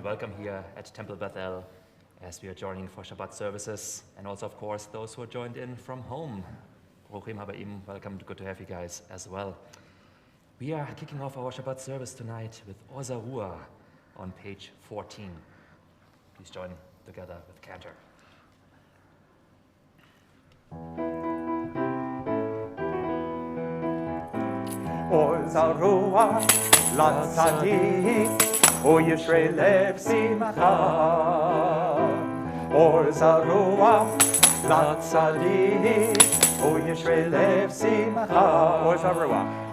Welcome here at Temple Beth as we are joining for Shabbat services, and also, of course, those who are joined in from home. Bruchim habaim, welcome, good to have you guys as well. We are kicking off our Shabbat service tonight with Oza Ruah on page 14. Please join together with Cantor. Oza Ruah LaTzadik Uyishrei lev simcha. Oza Ruah LaTzadik Uyishrei lev simcha.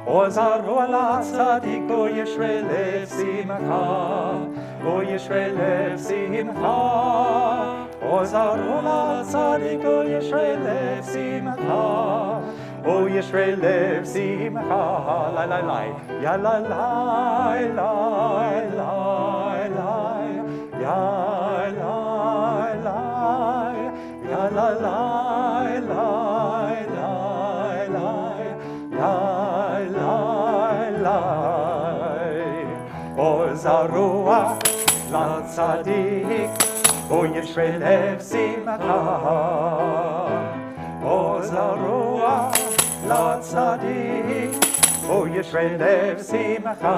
Oza Ruah LaTzadik Uyishrei lev simcha. Uyishrei lev simcha. Oza Ruah LaTzadik Uyishrei lev simcha. O Yisrael lev simcha, la la la, ya la la la la la, ya la la, ya la la la la, ya la la. Oza Ruah LaTzadik, O Yisrael lev simcha. Oza Ruah LaTzadik, O Yisrael lev simcha.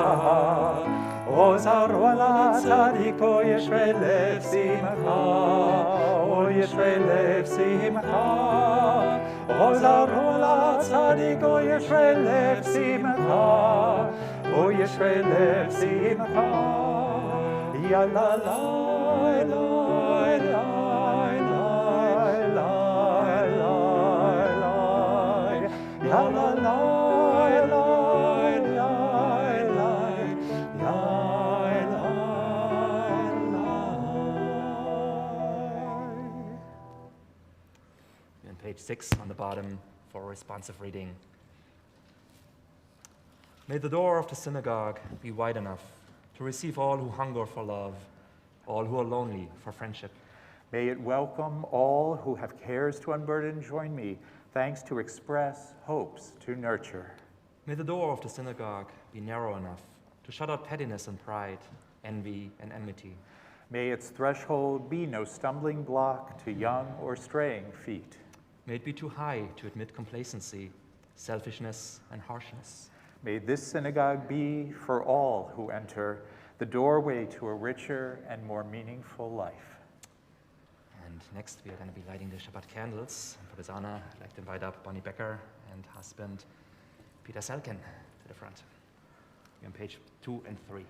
Oza Ruah LaTzadik, O Yisrael lev simcha. O Yisrael lev simcha. Oza Ruah LaTzadik, O Yisrael lev simcha. O Yisrael lev simcha. Ya la la la la. La la la la la la On page 6 on the bottom for responsive reading. May the door of the synagogue be wide enough to receive all who hunger for love, all who are lonely for friendship. May it welcome all who have cares to unburden join me, thanks to express, hopes to nurture. May the door of the synagogue be narrow enough to shut out pettiness and pride, envy and enmity. May its threshold be no stumbling block to young or straying feet. May it be too high to admit complacency, selfishness and harshness. May this synagogue be, for all who enter, the doorway to a richer and more meaningful life. And next we are going to be lighting the Shabbat candles. And for this honor, I'd like to invite up Bonnie Becker and husband Peter Selkin to the front. We're on page 2 and 3.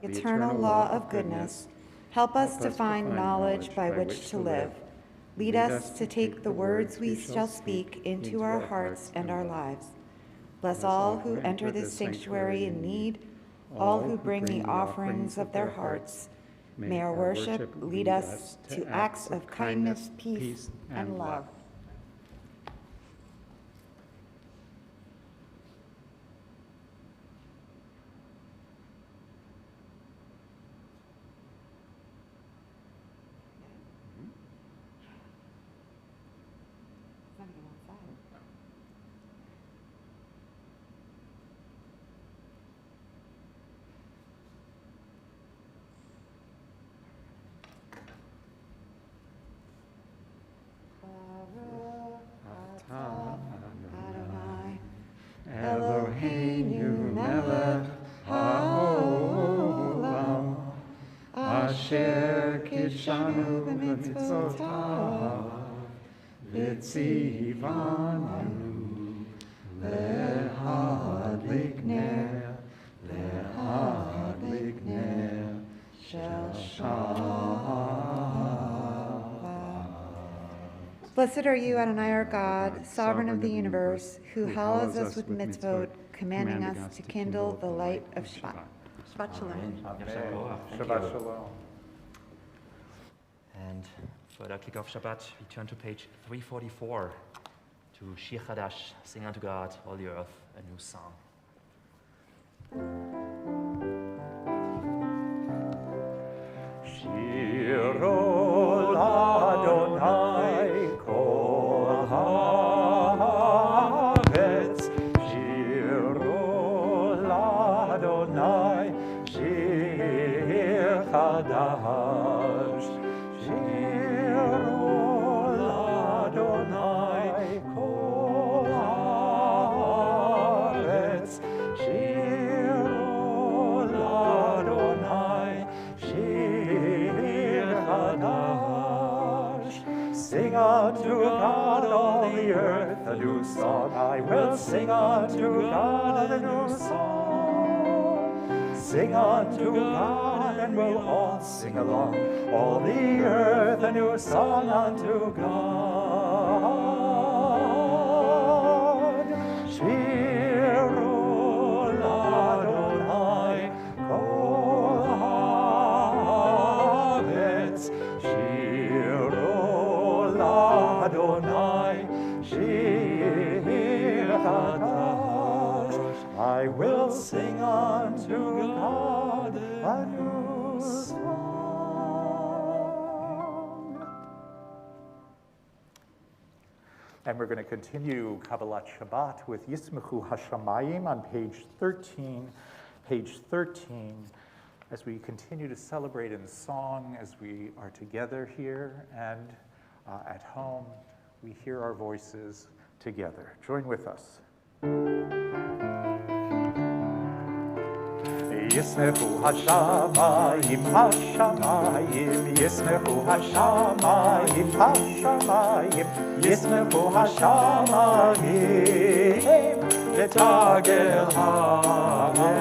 Eternal law of goodness, help us to find knowledge by which to live. Lead us to take the words we shall speak into our hearts and our lives. Bless all who enter this sanctuary in need, all who bring the offerings of their hearts. May our worship lead us to acts of kindness, peace, and love. Eloheinu melech haolam, asher kidshanu b'mitzvotav, v'tzivanu lehadlik ner shel Shabbat. Blessed are you, Adonai our God, sovereign of the universe, who hallows us with mitzvot, commanding us to kindle the light of Shabbat. Shabbat Shalom. Shabbat Shalom. And for the kick-off Shabbat, we turn to page 344 to Shir Chadash, Sing unto God, all the earth, a new song. Shiro l'Adonai kol haaretz, Shiro chadash. Shiru l'Adonai kol haaretz. Shiru l'Adonai shir chadash. Sing unto God all the earth a new song. I will sing unto God a new song. Sing unto God and we'll all sing along. All the earth a new song unto God. Shiru l'Adonai kol haaretz. Shiru l'Adonai shir chadash. I will sing unto God a new song. And we're going to continue Kabbalat Shabbat with Yismechu Hashamayim on page 13. Page 13, as we continue to celebrate in song, as we are together here and at home, we hear our voices together. Join with us. Yismechu Hashamayim, Hashamayim, Yismechu Hashamayim, Hashamayim, Yismechu Hashamayim, Letagel haaretz.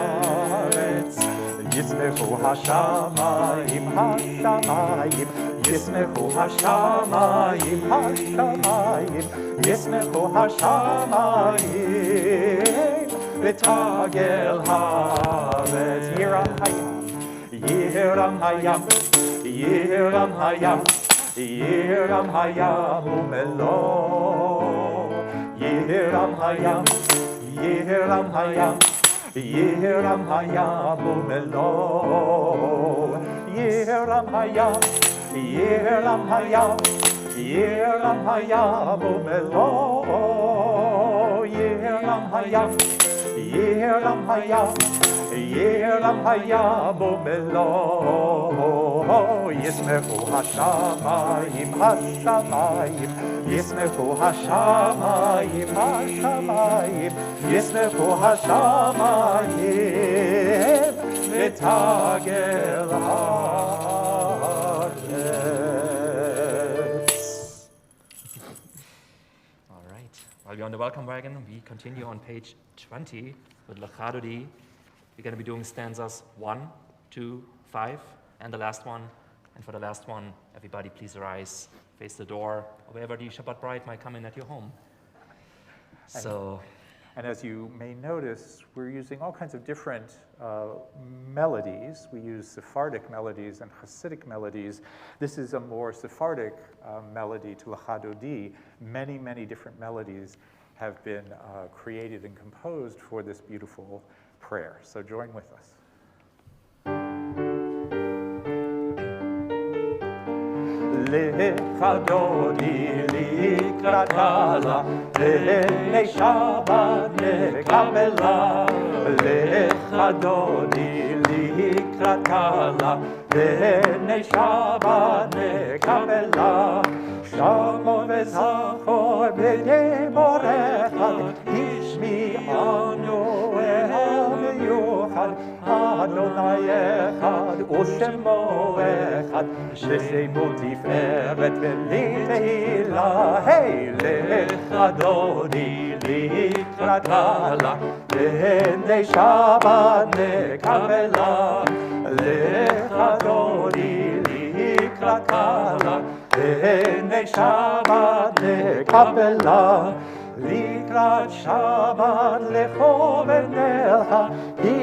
Yismechu Hashamayim, Hashamayim, Yismechu Hashamayim, Hashamayim, Yismechu Hashamayim, Letagel haaretz. Yiram hayam, Yiram hayam, Yiram hayam umelo. Yiram hayam, Yiram hayam, Yiram hayam umelo. Yiram hayam, Yiram hayam, Yiram hayam umelo. Yiram hayam, Yiram hayam, Yiram hayam umelo. Yismechu Hashamayim, Hashamayim, Yismechu Hashamayim, Hashamayim, Yismechu Hashamayim, Letagel haaretz. All right. While we're on the welcome wagon, we continue on page 20 with Lachadodi. We're going to be doing stanzas 1, 2, 5, and the last one. And for the last one, everybody please rise, face the door, or wherever the Shabbat bride might come in at your home. And as you may notice, we're using all kinds of different melodies. We use Sephardic melodies and Hasidic melodies. This is a more Sephardic melody to Lachadodi. Many, many different melodies have been created and composed for this beautiful prayer. So join with us. Lechadodi likratala, Le'nei Shabbat nekabela. Lechadodi likratala, Le'nei Shabbat nekabela. Shamo v'zachor b'nei morecha, Ishmi'anu el yuchad, Adonai echad u'shemo echad, Shemo tiferet v'litehila. Hey, lechadodi likratala, Le'nei Shabbat nekabela. Lechadodi likratala, Le'nei Shabbat nekabela. Likrat Shabbat lecho v'nelcha, Hi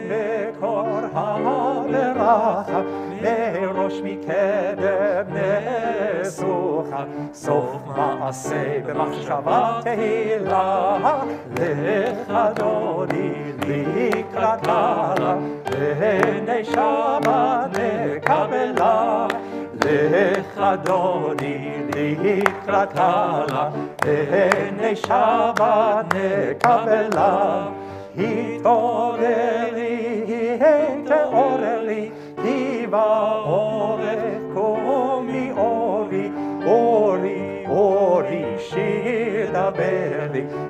mekor ha'beracha, Merosh mikedem nesucha, Sof ma'aseh b'machshava tehila. Lechadodi likratala, Le'nei Shabbat nekabela. Lechadodi likratala, Le'nei Shabbat nekabela. Hitoreli, Hitoreli, Hiva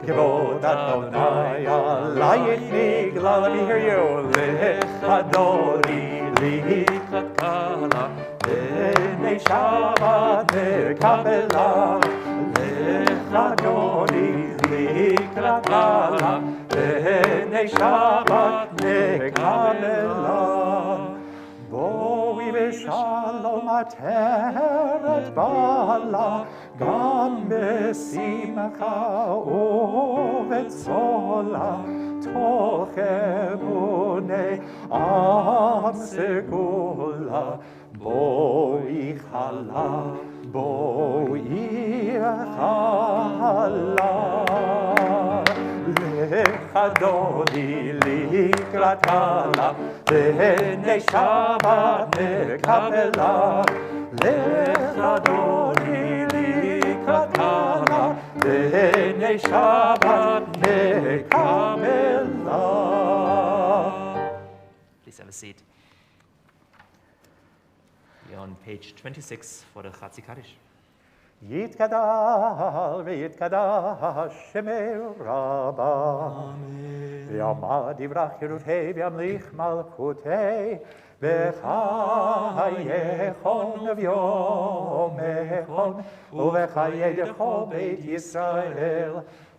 Kibod Adonai alayit nigla. Let me hear you. Lechadori lichakala. B'nei Shabbat nekabela. Lechadori lichakala. B'nei Shabbat nekabela. Boi v'shalom ateret bala, gam besimcha uvetzola, toch emunei am segula. Boi chala, boi chala. Lechadoni likratala, B'nei Shabbat nekabela. Lechadoni likratala, B'nei Shabbat nekabela. Please have a seat. We are on page 26 for the Chatzi Kaddish. Yitkadal v'yitkadash Shemei Rabba. V'yamad yivrach Yerutei v'yamlich malchutei. V'chayechon v'yomechon u'v'chayedecho Beit Yisrael.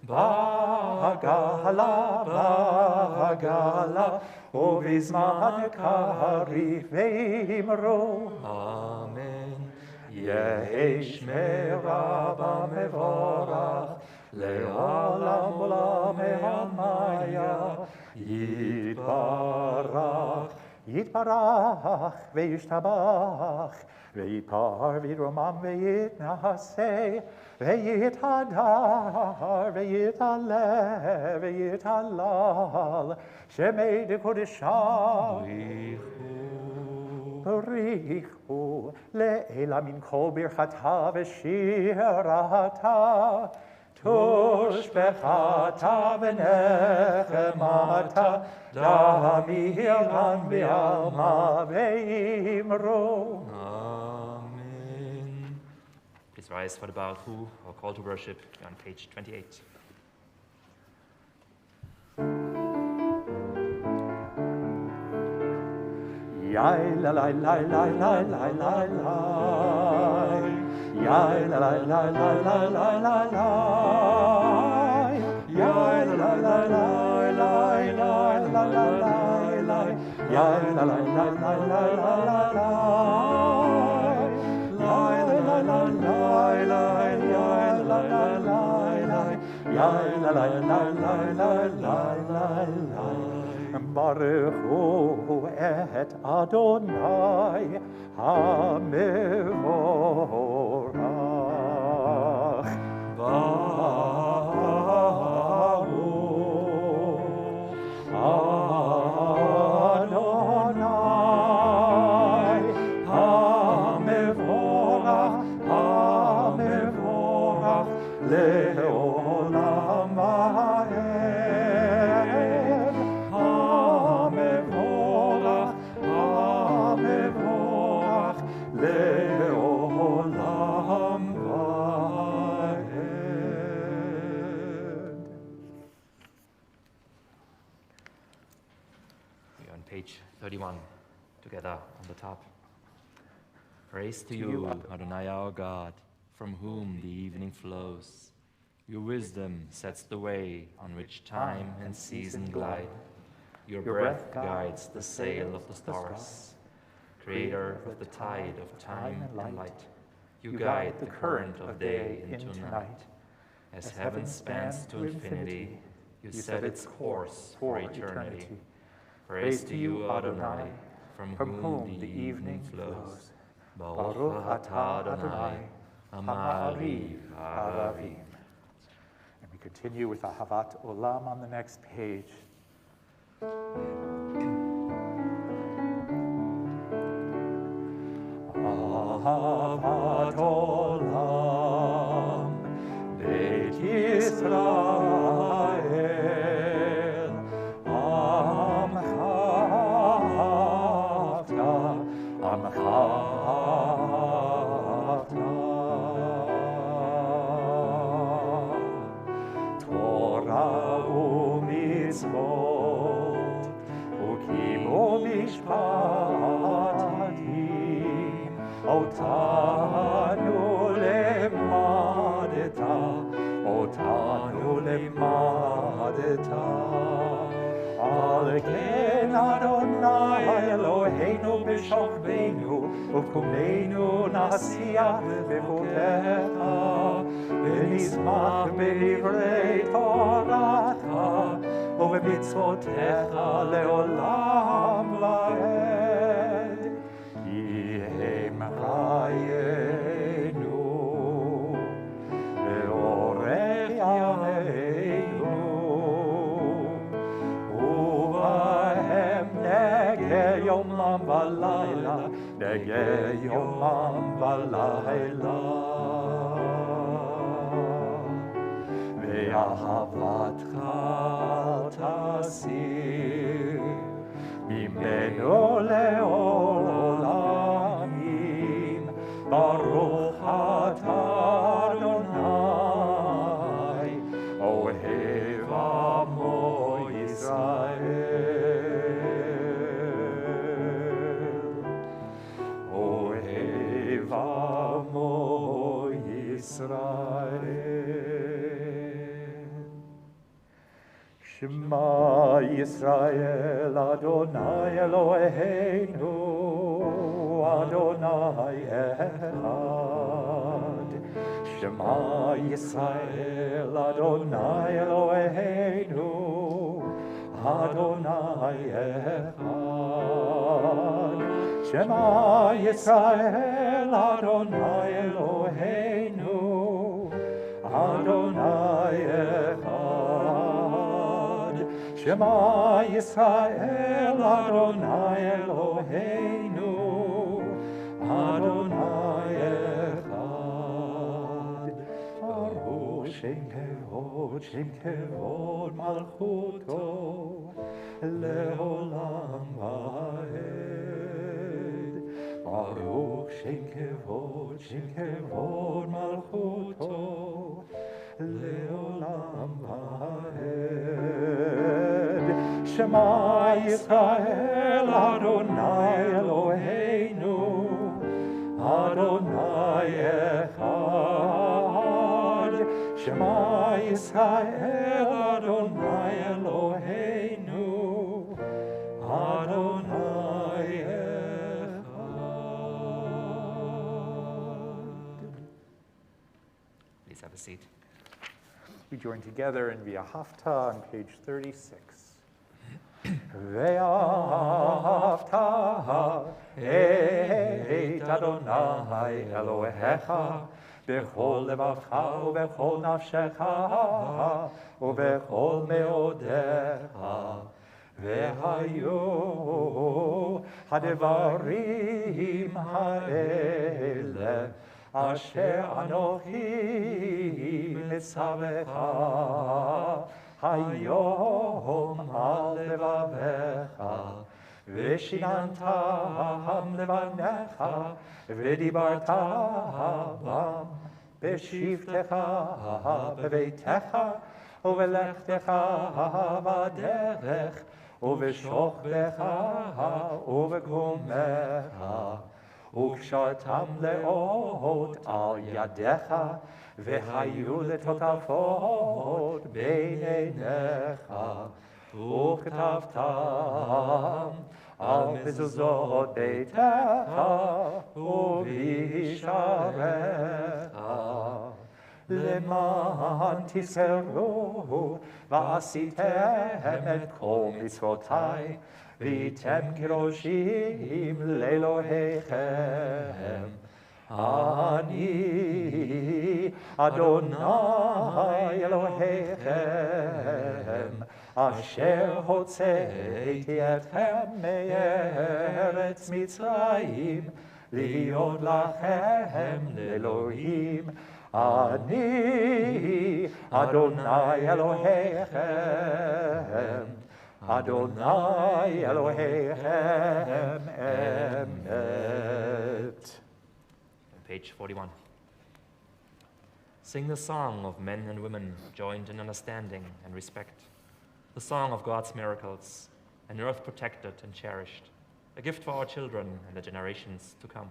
Bagala, bagala, u'vizman karif ve'imro. Amen. Yesh meraba mevorach, le'olam olam me'amaya. Yitbarach, yitbarach, ve'yishtabach, ve'yipar v'yiromam ve'yitnaseh, ve'yitadar, ve'yitaleh, ve'yitalal, Shemei dekodeshah. Barichu le'ela min kol birchata v'shirata, tushbechata v'nechemata, damiran v'alma ve'imro. Amen. Please rise for the Baruch Hu, our call to worship, on page 28. Yai la la la la la la la la. Yai la la la la la la la la. Yai la la la la la la la la la. Yai la la la la la la la la. Yai la la la la la. Yai la la la la. Yai la la la la la la la. Baruch et Adonai HaMevorach. Baruch Adonai HaMevorach, HaMevorach le'olam va'ed. Le'olam va'ed. We're on page 31, together on the top. Praise to you, Adonai our God, from whom the evening flows. Your wisdom sets the way on which time and season glide. Your breath guides the sail of the stars. Creator of the tide of time and light, you guide the current of day into night. As heaven spans to infinity, you set its course for eternity. Praise to you, Adonai, from whom the evening flows. Baruch atah Adonai, Amariv Aravim. And we continue with Ahavat Olam on the next page. Ahavat Olam, Beit Yisrael, Amcha Amcha משפטים, אותנו למדת, אותנו למדת. על כן אדוני אלוהינו בשוכבנו ובקומנו נשיח בחוקיך ונשמח בדברי תורתך ובמצוותיך לעולם ועד. כי הם חיינו לאורך ימינו ובהם נגה יומם ולילה, נגה יומם ולילה. ואהבתך תסיר ממנו לעול עולמים. ברוך אתה אדוני, אוהב עמו ישראל. אוהב עמו ישראל. שמע ישראל, אדוני אלוהינו, אדוני אחד. שמע ישראל, אדוני אלוהינו, אדוני אחד. שמע ישראל, אדוני אלוהינו, אדוני אחד. שמע ישראל, אדוני אלוהינו, אדוני אחד. ברוך שם כבוד מלכותו לעולם ועד. ברוך שם כבוד מלכותו לעולם ועד. שמע ישראל, אדוני אלוהינו, אדוני אחד. שמע ישראל, אדוני אלוהינו, אדוני אחד. Please have a seat. We join together in V'ahavta on page 36. Ve'ahavta et Adonai Elohecha b'chol levavcha u'b'chol nafshecha u'b'chol meodecha. Ve'hayu hadevarim ha'ele asher anochi mitzavecha hayom al levavecha v'shinantam levanecha v'dibarta bam b'shivtecha b'veitecha uvelechtecha b'derech uv'shochbecha uv'gomecha וקשרתם לאות על ידיך, והיו לטוטפות בין עיניך, וכתבתם על מזוזות ביתך ובשעריך. למען תזכרו ועשיתם את כל מצוותי, והייתם קדושים לאלוהיכם. אני אדוני אלוהיכם, אשר הוצאתי אתכם מארץ מצרים, להיות לכם לאלוהים. אני אדוני אלוהיכם, אדוני אלוהיכם אמת. Page 41. Sing the song of men and women joined in understanding and respect, the song of God's miracles, an earth protected and cherished, a gift for our children and the generations to come.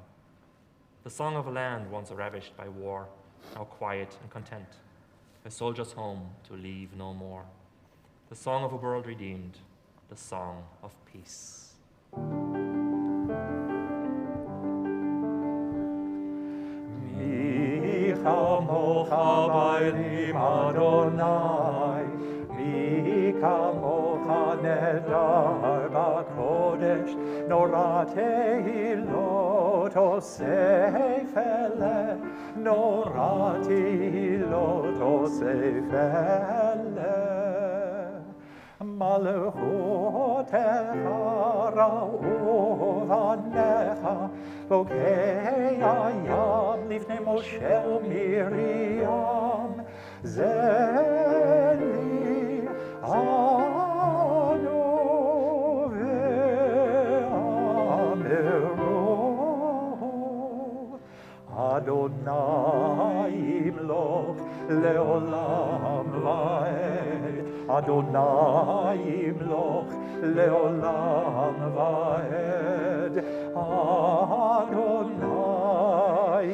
The song of a land once ravished by war, now quiet and content, a soldier's home to leave no more. The song of a world redeemed, the song of peace. Mi chamocha b'elim Adonai, mi kamocha nedar b'kodesh, nora tehilot osef eleh, nora tehilot osef eleh. Malchutecha ra'uvanecha, bokei hayam lifnei Moshe u'Miriam, zeli anu ve'ameru, Adonai imloch leolam va'ed, Adonai imloch leolam va'ed, Adonai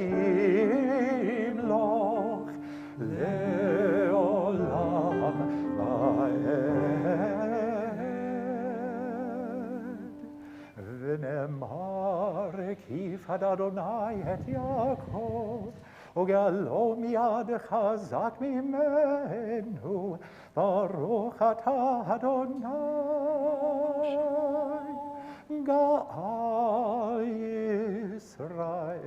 imloch leolam va'ed. V'nemar kifad Adonai et Yaakov, וגאלו מיד חזק ממנו, ברוך אתה אדוני, גאל ישראל.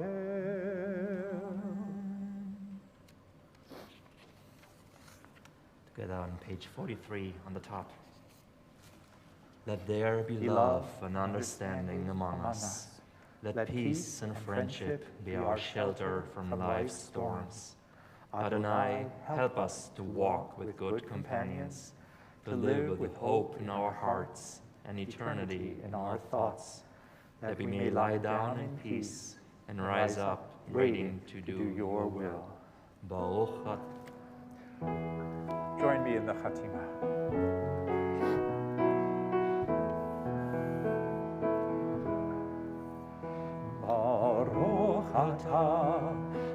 Together on page 43 on the top. Let there be love and understanding among us. Let peace and friendship be our shelter from life's storms. Adonai, help us to walk with good companions, to live with hope in our hearts and eternity in our thoughts, that we may lie down in peace and rise up ready to do your will. Baruch At. Join me in the Chatima.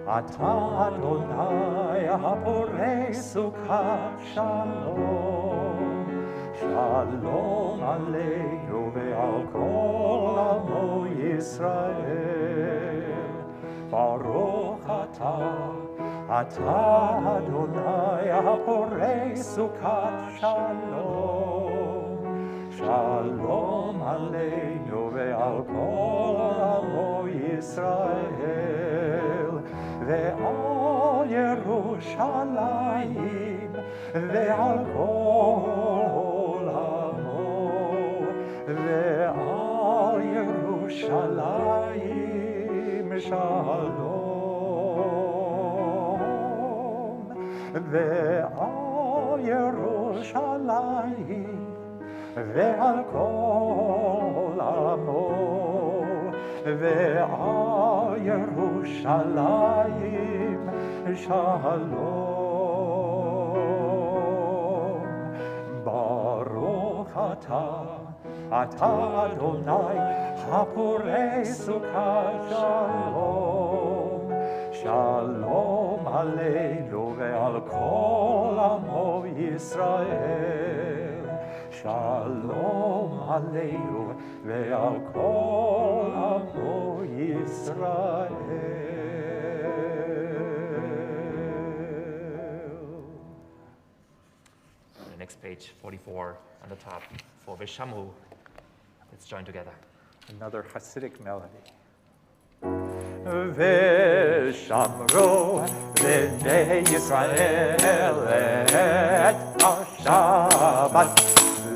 Ata Adonai haporei sukkah shalom, shalom aleinu ve'al kol amo Yisrael. Baruch ata Adonai haporei sukkah shalom, shalom aleinu ve'al kol amo Yisrael. Ve'al Yerushalayim, ve'al kol amo, ve'al Yerushalayim shalom, ve'al Yerushalayim, ve'al kol amo, ve'al Yerushalayim shalom. Baruch ata Adonai haporei sukkah shalom, shalom aleinu ve'al kol amo Yisrael. Shalom aleinu ve'al kol amo Yisrael. The next page, 44 on the top, for Vishamu. Let's join together. Another Hasidic melody. Veshamro b'nei Yisrael et HaShabbat,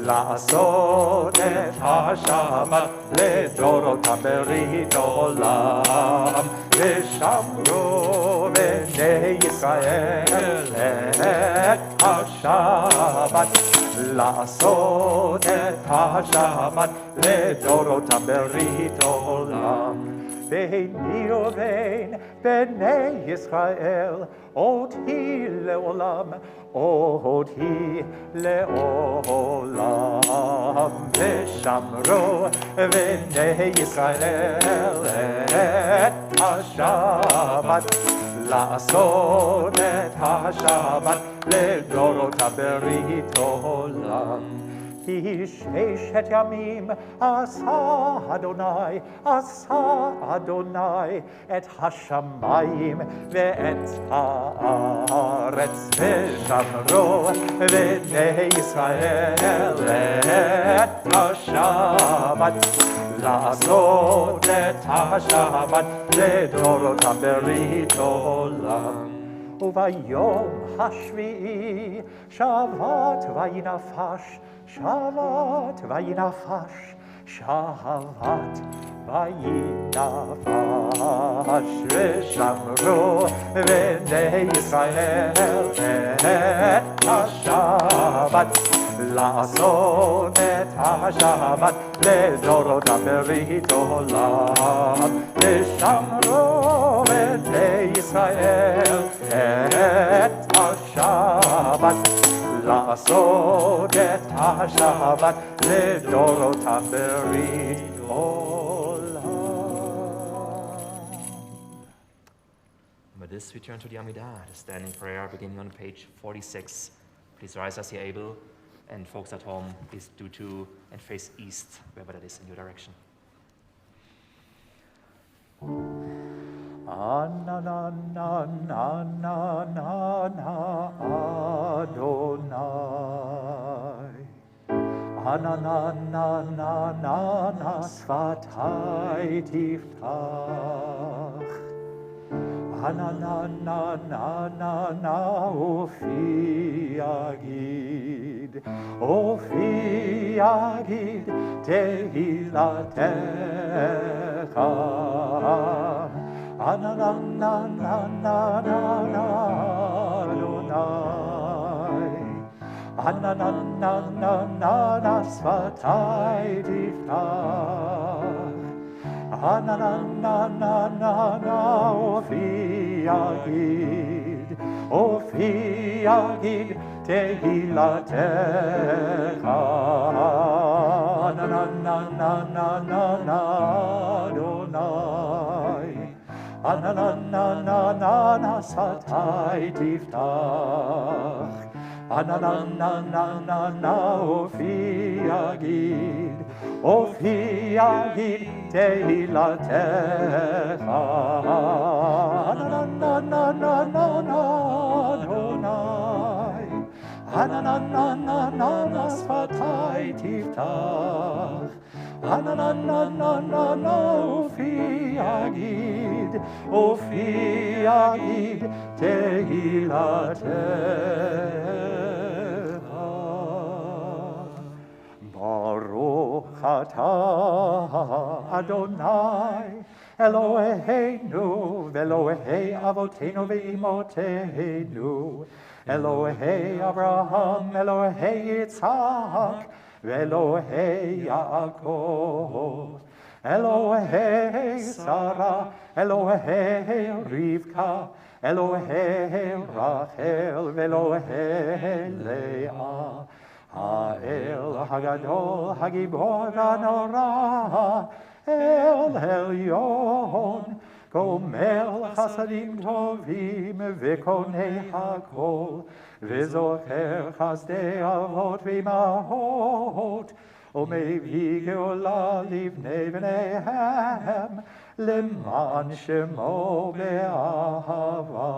לעשות את השבת לדורותם ברית עולם. ושמרו בני ישראל את השבת, לעשות את השבת לדורותם ברית עולם. ביני ובין בני ישראל עוד היא לעולם, עוד היא לעולם. ושמרו בני ישראל את השבת, לעשות את השבת לדורותם ברית עולם. כי ששת ימים עשה אדוני את השמיים ואת הארץ, ושמרו בני ישראל את השבת, לעשות את השבת לדורותם ברית עולם. וביום השביעי שבת וינפש, שבת וינפש, שבת וינפש, ושמרו בני ישראל את השבת, לעשות את השבת לדורותם ברית עולם. ושמרו בני ישראל את השבת, לעשות את השבת לדורותם ברית עולם. With this, we turn to the Amidah, the standing prayer beginning on page 46. Please rise as you're able, and folks at home, please do too, and face east, wherever that is in your direction. Anna na na na na na na Adonai, Anna na na na na na Sfatai tiftach, Anna na na na na na Ofi Agid Tehilatecha. Anna na na na na na na Adonai, Anna na na na na na Sfatai tiftach, Anna na na na na na Ofi Agid Tehilatecha. Anna na na na na na na Adonai, Anna na na na na na Sfatai tiftach, Anna na na na na na Ofi Agid Tehilatecha. Anna na na na na na Adonai, Anna na na na na na Sfatai tiftach, Anna na na na na na Ofi Agid Tehilatecha. Baruch atah Adonai Eloheinu ve'Elohei Avoteinu ve'Imoteinu, Elohei Abraham, Elohei Yitzhak, ve'Elohei Yaakov, Elohei Sarah, Elohei Rivka, Elohei Rachel, ve'Elohei Leah, Ha'el Hagadol, Hagibor Hanora, El Elyon, Gomel Chasadim Tovim, Vekonei Hakol, Vezocher Chasdei Avot V'imahot, Umevi Geola Livnei Bneihem, Leman Shemo Be'ahava,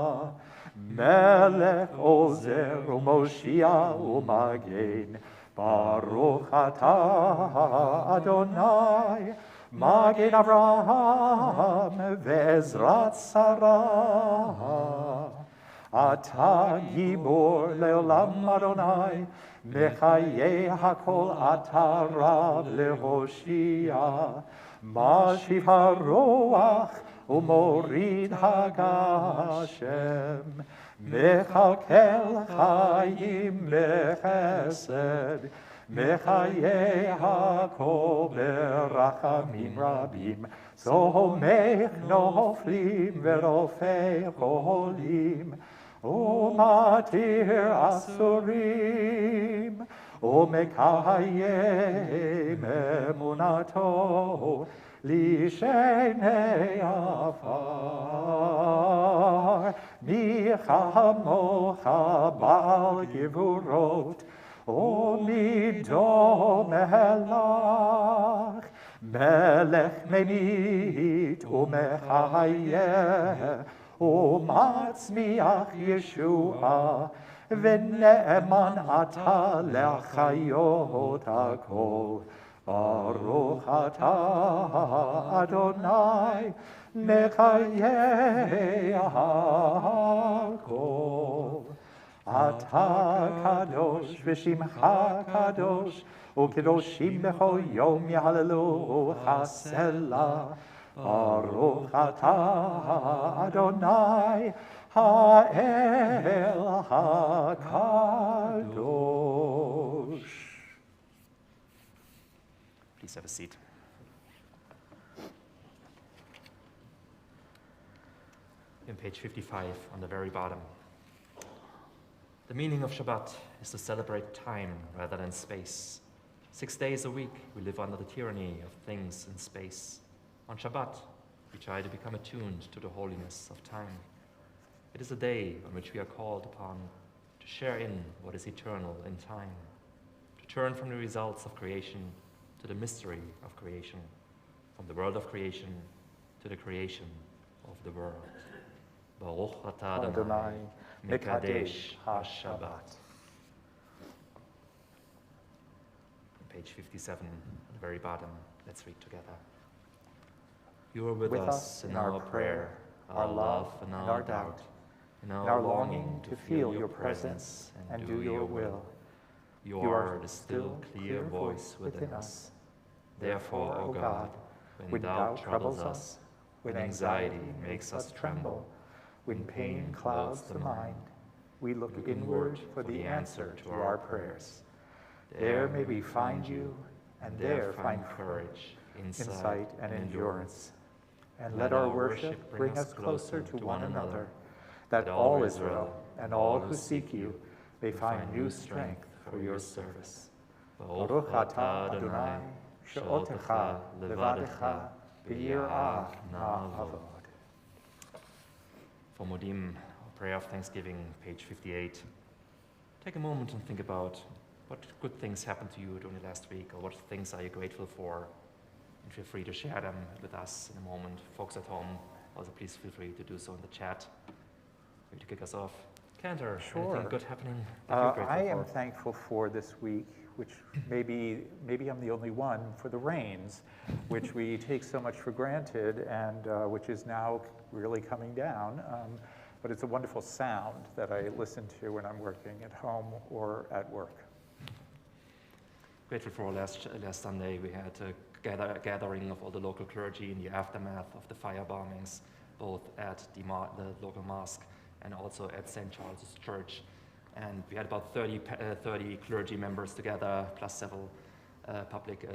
Melech Ozer U'Moshia U'Magen, Baruch atah Adonai, Magen Avraham ve'Ezrat Sarah. Ata Gibor le'olam Adonai, Mechayeh hakol ata Rav lehoshia. Mashiv haroach u'morid hagashem, Mechalkel chayim bechesed, Mechayeh hakol berachamim rabim, Somech noflim verofei cholim, Umatir asurim, ומקיים אמונתו לשני עפר. מי כמוך בעל גבורות ומי דומה לך, מלך ממית ומחיה ומצמיח ישועה, ונאמן אתה לחיות הכל. ברוך אתה אדוני מחיי הכל. אתה קדוש ושמך קדוש, וקדושים בכל יום יהללוך סלה. ברוך אתה אדוני האל הקדוש. Please have a seat. In page 55, on the very bottom. The meaning of Shabbat is to celebrate time rather than space. 6 days a week, we live under the tyranny of things in space. On Shabbat, we try to become attuned to the holiness of time. It is a day on which we are called upon to share in what is eternal in time, to turn from the results of creation to the mystery of creation, from the world of creation to the creation of the world. Baruch atah Adonai, Mekadesh HaShabbat. Page 57, at the very bottom, let's read together. You are with us in our prayer, our love and our doubt, in our longing to feel your presence and do your will. You are the still, clear voice within us. Therefore, O God, when doubt troubles us, when anxiety makes us tremble, when pain clouds the mind, we look inward for the answer to our prayers. There may we find you, and there find courage, insight, and endurance. And let our worship bring us closer to one another, that all Israel and all who seek you may find new strength for your service. Baruch atah Adonai, she'otecha levadecha b'yirah na'avod. For Modim, prayer of thanksgiving, page 58. Take a moment and think about what good things happened to you during the last week, or what things are you grateful for, and feel free to share them with us in a moment. Folks at home, also please feel free to do so in the chat. Ready to kick us off? Cantor, Sure. anything good happening that you're grateful I am for? thankful for this week, which maybe I'm the only one, for the rains, which we take so much for granted, and which is now really coming down. But it's a wonderful sound that I listen to when I'm working at home or at work. Grateful for last Sunday. We had a gathering of all the local clergy in the aftermath of the fire bombings, both at the local mosque and also at St. Charles's Church. And we had about 30 clergy members together, plus several public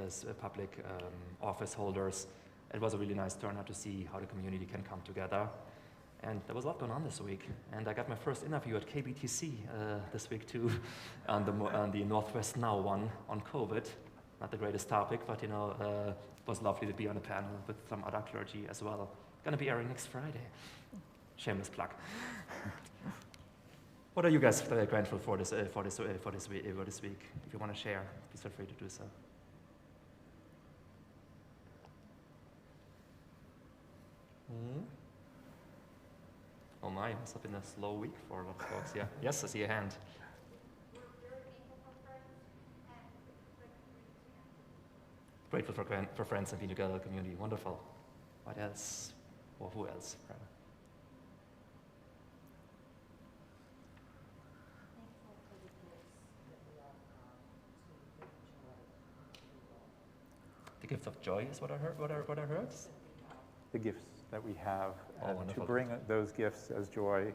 office holders. It was a really nice turnout to see how the community can come together. And there was a lot going on this week. And I got my first interview at KBTC this week too, on the Northwest Now one on COVID. Not the greatest topic, but it was lovely to be on a panel with some other clergy as well. Gonna be airing next Friday. Shameless plug. What are you guys grateful for this week? If you want to share, please feel free to do so. Oh my, it must have been a slow week for a lot of folks. Yeah. Yes, I see a hand. Grateful for friends and being together in the community. Wonderful. What else? Or who else? The gift of joy is what I heard. What I heard. The gifts that we have, and to wonderful. bring those gifts as joy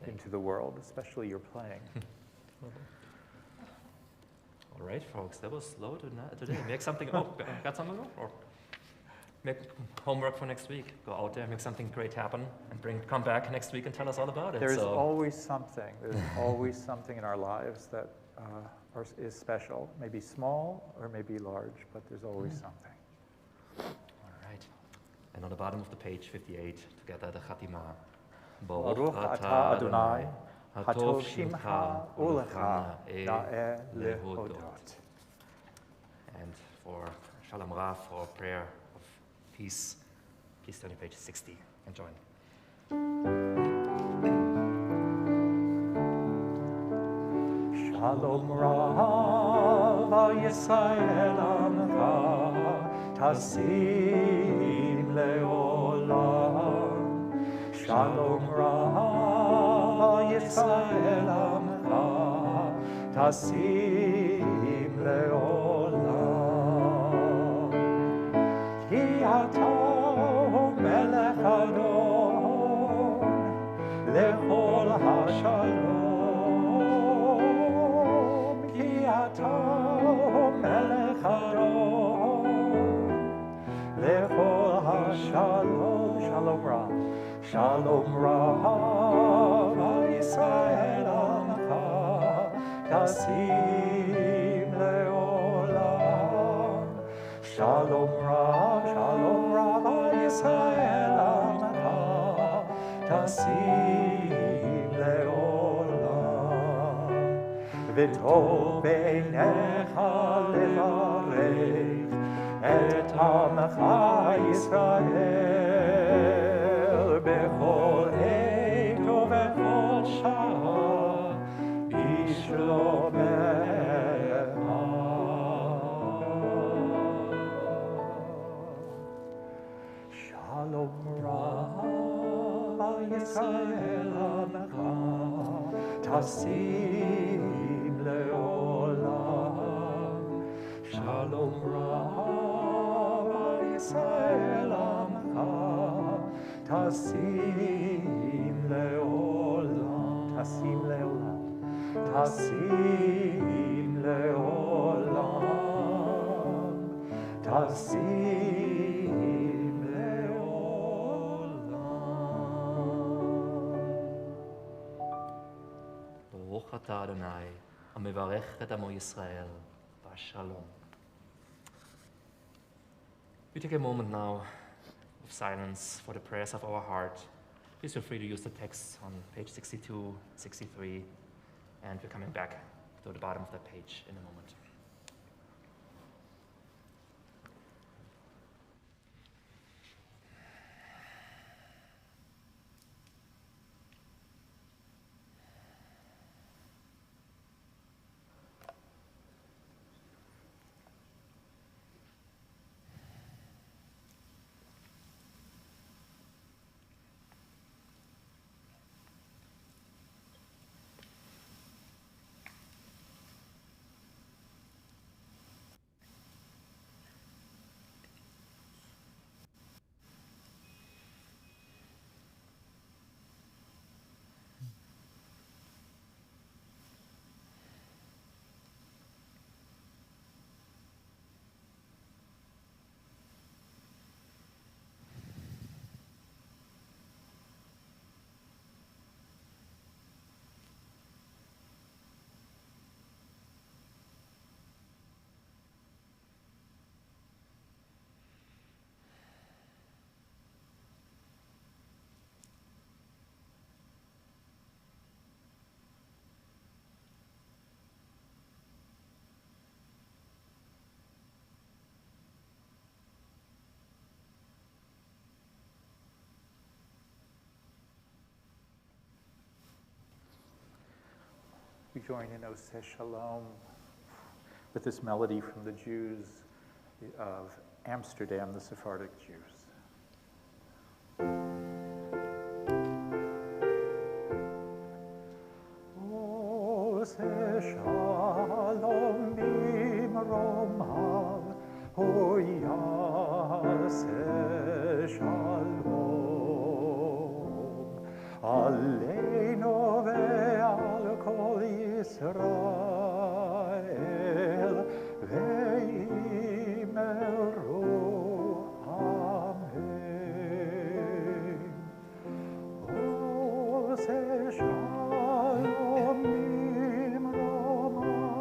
into the world, especially your playing. All right, folks, that was slow today. Make something. Oh, got something? Or make homework for next week. Go out there, make something great happen, and come back next week and tell us all about it. There's always something. There's always something in our lives that is special. Maybe small or maybe large, but there's always something. All right. And on the bottom of the page 58, together the Chatima. Baruch atah Adonai, hatov shimcha ulecha na'eh lehodot. And for Shalom Rav, for prayer of peace, please turn to page 60 and join. Shalom Rav al Yisrael amcha, tasim leolam. Shalom Rav al Yisrael amcha, tasim leolam. Ki ata melech adon, lechol hashalom. Ki ata melech adon, lechol hashalom. Shalom Rav. Shalom Rav al Yisrael amcha, tasim leolam. Shalom Rav al Yisrael amcha, tasim leolam. V'tov beinecha levarech et amcha Yisrael bechol eit ubechol shah bishlomecha. Shalom Rav al Yisrael amcha, tasim leolam. Shalom Rav al Yisrael amcha, tasim leolam. Tasim leolam. Tasim leolam. Tasim leolam. Baruch atah Adonai, amevarech et amo Yisrael, Shalom. We take a moment now of silence for the prayers of our heart. Please feel free to use the text on page 62, 63, and we're coming back to the bottom of that page in a moment. We join in Oseh Shalom with this melody from the Jews of Amsterdam, the Sephardic Jews. Oseh Shalom bimromav, Oyaseh Shalom, Aleinu ve'al kol Yisrael, ve'imeru Amen. Oseh Shalom bimromav,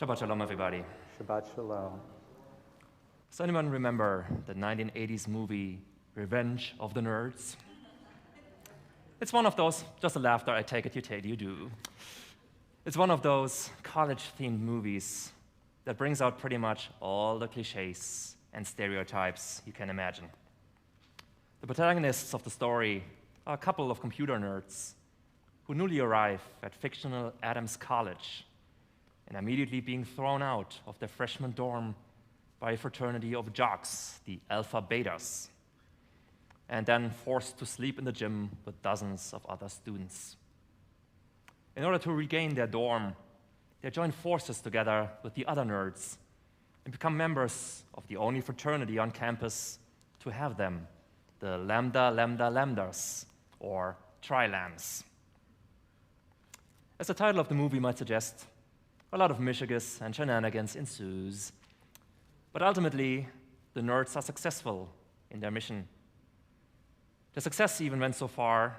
Shabbat Shalom, everybody. Shabbat Shalom. Does anyone remember the 1980s movie Revenge of the Nerds? It's one of those, just a laughter, I take it, you do. It's one of those college-themed movies that brings out pretty much all the cliches and stereotypes you can imagine. The protagonists of the story are a couple of computer nerds who newly arrive at fictional Adams College and immediately being thrown out of their freshman dorm by a fraternity of jocks, the Alpha Betas, and then forced to sleep in the gym with dozens of other students. In order to regain their dorm, they join forces together with the other nerds and become members of the only fraternity on campus to have them, the Lambdas, or Tri-Lambs. As the title of the movie might suggest, a lot of mischievous and shenanigans ensues, but ultimately, the nerds are successful in their mission. The success even went so far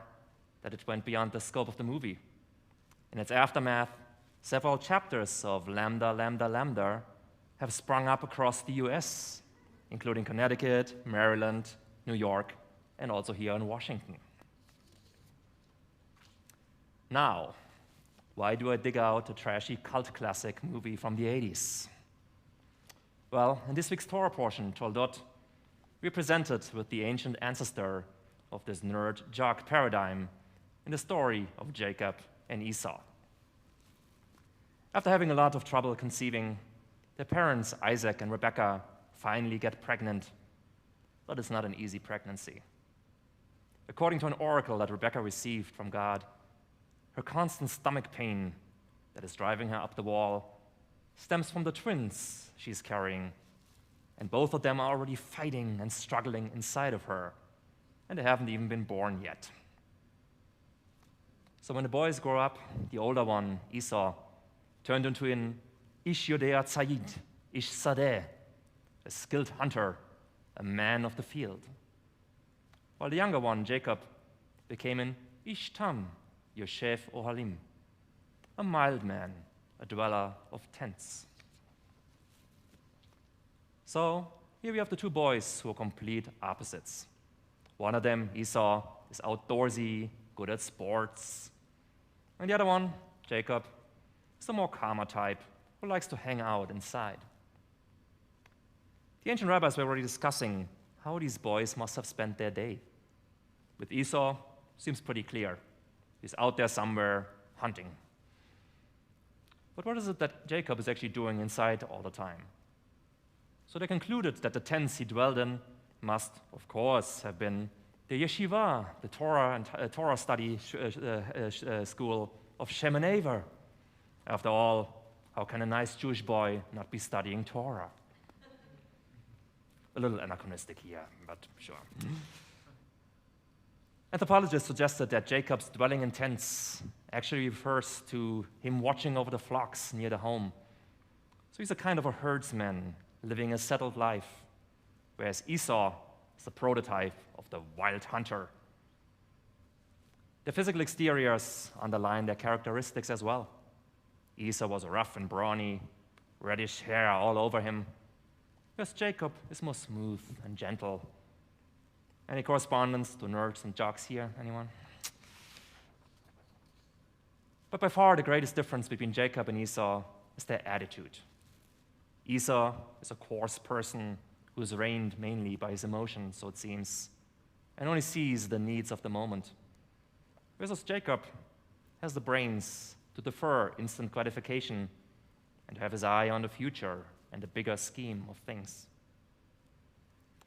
that it went beyond the scope of the movie. In its aftermath, several chapters of Lambda have sprung up across the US, including Connecticut, Maryland, New York, and also here in Washington. Now, why do I dig out a trashy cult classic movie from the 80s? Well, in this week's Torah portion, Toldot, we're presented with the ancient ancestor of this nerd-jock paradigm in the story of Jacob and Esau. After having a lot of trouble conceiving, their parents, Isaac and Rebekah, finally get pregnant, but it's not an easy pregnancy. According to an oracle that Rebekah received from God, her constant stomach pain that is driving her up the wall stems from the twins she's carrying, and both of them are already fighting and struggling inside of her, and they haven't even been born yet. So when the boys grow up, the older one, Esau, turned into an Ish Yodea Tzayid, Ish Sadeh, a skilled hunter, a man of the field. While the younger one, Jacob, became an Ish Tam, Yoshev Ohalim, a mild man, a dweller of tents. So here we have the two boys who are complete opposites. One of them, Esau, is outdoorsy, good at sports. And the other one, Jacob, is the more calmer type who likes to hang out inside. The ancient rabbis were already discussing how these boys must have spent their day. With Esau, seems pretty clear. He's out there somewhere hunting. But what is it that Jacob is actually doing inside all the time? So they concluded that the tents he dwelled in must, of course, have been the yeshiva, the Torah and Torah study school of Shem and Aver. After all, how can a nice Jewish boy not be studying Torah? A little anachronistic here, but sure. Anthropologists suggested that Jacob's dwelling in tents actually refers to him watching over the flocks near the home. So he's a kind of a herdsman living a settled life, whereas Esau is the prototype of the wild hunter. The physical exteriors underline their characteristics as well. Esau was rough and brawny, reddish hair all over him, whereas Jacob is more smooth and gentle. Any correspondence to nerds and jocks here, anyone? But by far the greatest difference between Jacob and Esau is their attitude. Esau is a coarse person who is reigned mainly by his emotions, so it seems, and only sees the needs of the moment. Whereas Jacob has the brains to defer instant gratification and have his eye on the future and the bigger scheme of things.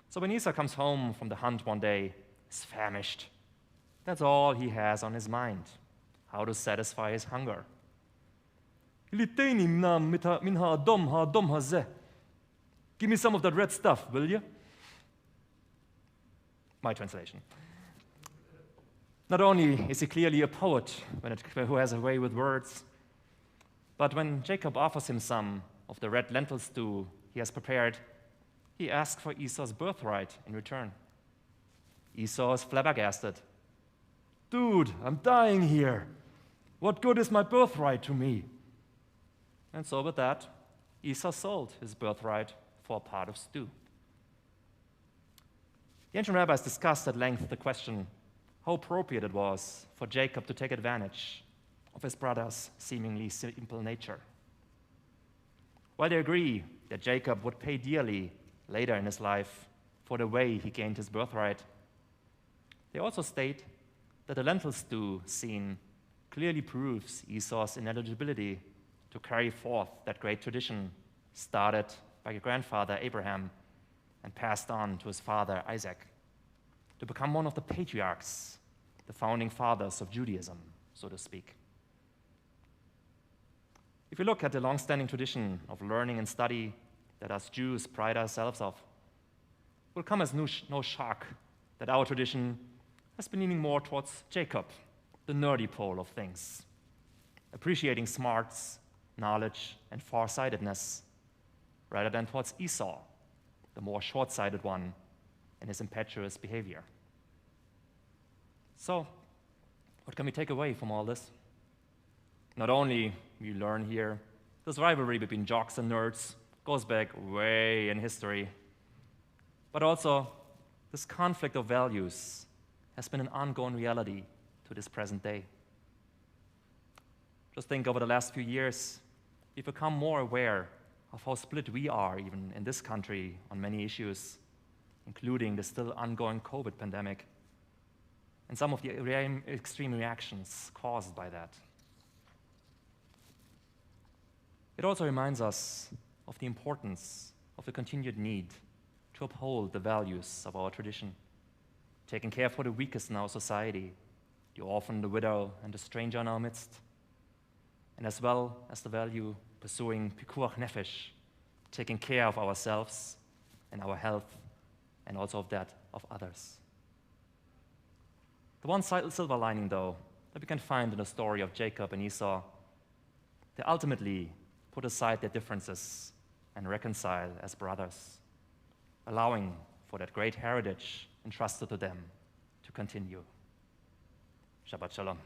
So when Esau comes home from the hunt one day, he's famished. That's all he has on his mind, how to satisfy his hunger. Give me some of that red stuff, will you? My translation. Not only is he clearly a poet who has a way with words, but when Jacob offers him some of the red lentil stew he has prepared, he asks for Esau's birthright in return. Esau is flabbergasted. Dude, I'm dying here. What good is my birthright to me? And so with that, Esau sold his birthright for a pot of stew. The ancient rabbis discussed at length the question how appropriate it was for Jacob to take advantage of his brother's seemingly simple nature. While they agree that Jacob would pay dearly later in his life for the way he gained his birthright, they also state that the lentil stew scene clearly proves Esau's ineligibility to carry forth that great tradition started by your grandfather Abraham and passed on to his father Isaac, to become one of the patriarchs, the founding fathers of Judaism, so to speak. If you look at the long-standing tradition of learning and study that us Jews pride ourselves of, it will come as no shock that our tradition has been leaning more towards Jacob, the nerdy pole of things, appreciating smarts, knowledge, and farsightedness, rather than towards Esau, the more short-sighted one, and his impetuous behavior. So, what can we take away from all this? Not only we learn here, this rivalry between jocks and nerds goes back way in history, but also this conflict of values has been an ongoing reality to this present day. Just think over the last few years, we've become more aware of how split we are, even in this country, on many issues, including the still ongoing COVID pandemic, and some of the extreme reactions caused by that. It also reminds us of the importance of the continued need to uphold the values of our tradition, taking care for the weakest in our society, the orphan, the widow, and the stranger in our midst, and as well as the value pursuing pikuach nefesh, taking care of ourselves and our health, and also of that of others. The one silver lining, though, that we can find in the story of Jacob and Esau, they ultimately put aside their differences and reconcile as brothers, allowing for that great heritage entrusted to them to continue. Shabbat Shalom.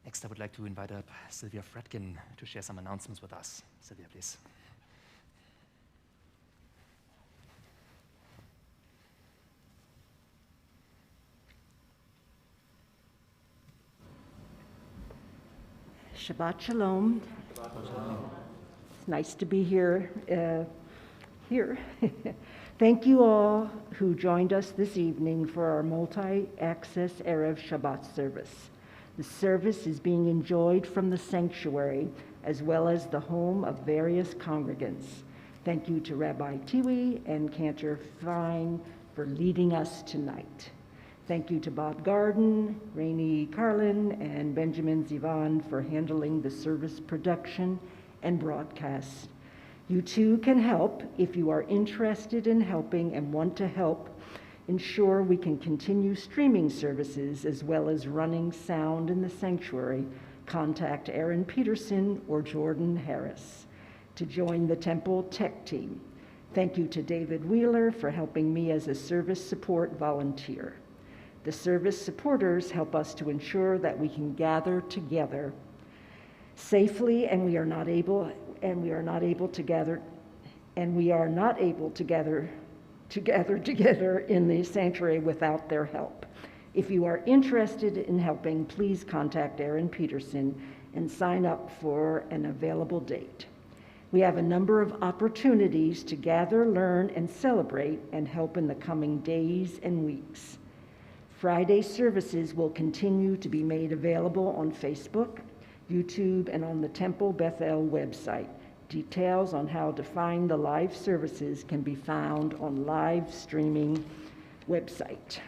Next, I would like to invite up Sylvia Fredkin to share some announcements with us. Sylvia, please. Shabbat Shalom. It's nice to be here. Thank you all who joined us this evening for our multi-access Erev Shabbat service. The service is being enjoyed from the sanctuary as well as the home of various congregants. Thank you to Rabbi Tiwi and Cantor Fine for leading us tonight. Thank you to Bob Garden, Rainey Carlin, and Benjamin Zivan for handling the service production and broadcast. You too can help if you are interested in helping and want to help ensure we can continue streaming services as well as running sound in the sanctuary. Contact Aaron Peterson or Jordan Harris to join the Temple Tech team. Thank you to David Wheeler for helping me as a service support volunteer. The service supporters help us to ensure that we can gather together safely, and we are not able to gather together in the sanctuary without their help. If you are interested in helping, please contact Aaron Peterson and sign up for an available date. We have a number of opportunities to gather, learn, and celebrate and help in the coming days and weeks. Friday services will continue to be made available on Facebook, YouTube, and on the Temple Beth website. Details on how to find the live services can be found on live streaming website.